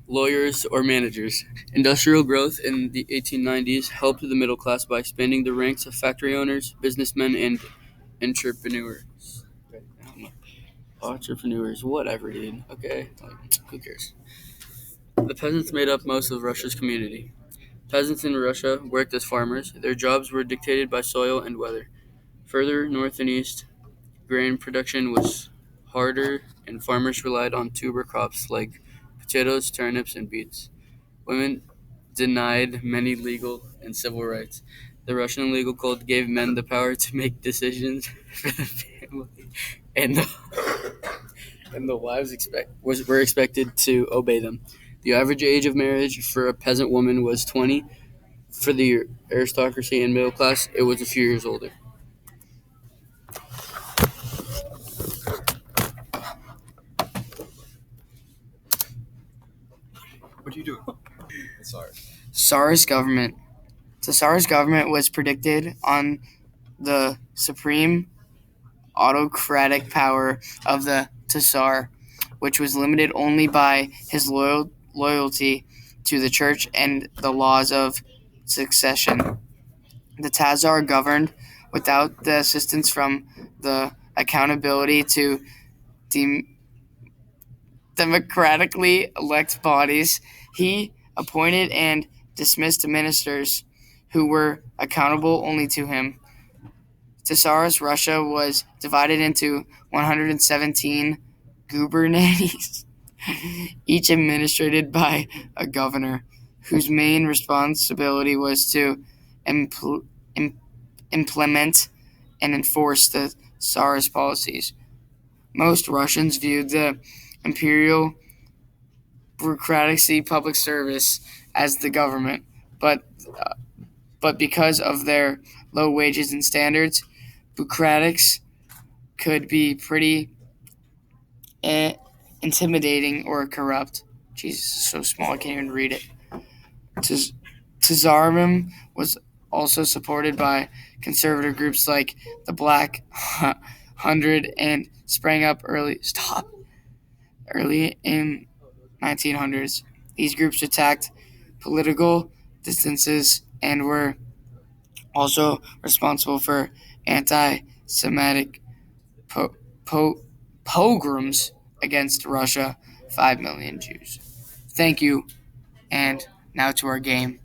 Lawyers or managers. Industrial growth in the 1890s helped the middle class by expanding the ranks of factory owners, businessmen, and entrepreneurs. Entrepreneurs, whatever, dude. Okay, who cares? The peasants made up most of Russia's community. Peasants in Russia worked as farmers. Their jobs were dictated by soil and weather. Further north and east, grain production was harder, and farmers relied on tuber crops like potatoes, turnips, and beets. Women denied many legal and civil rights. The Russian legal code gave men the power to make decisions for the family, and the wives were expected to obey them. The average age of marriage for a peasant woman was 20. For the aristocracy and middle class, it was a few years older. What are you doing? Sorry. Tsar's government. The Tsar's government was predicted on the supreme autocratic power of the Tsar, which was limited only by his loyalty to the church and the laws of succession. The Tsar governed without the assistance from the accountability to democratically elect bodies. He appointed and dismissed ministers who were accountable only to him. Tsar's Russia was divided into 117 gubernators, each administered by a governor, whose main responsibility was to implement and enforce the Tsar's policies. Most Russians viewed the imperial bureaucracy public service as the government, but because of their low wages and standards, bureaucrats could be pretty intimidating or corrupt. Jesus, it's so small I can't even read it. Tsarism was also supported by conservative groups like the Black Hundred and sprang up early in 1900s. These groups attacked political distances and were also responsible for anti-Semitic pogroms against Russia, 5 million Jews. Thank you, and now to our game.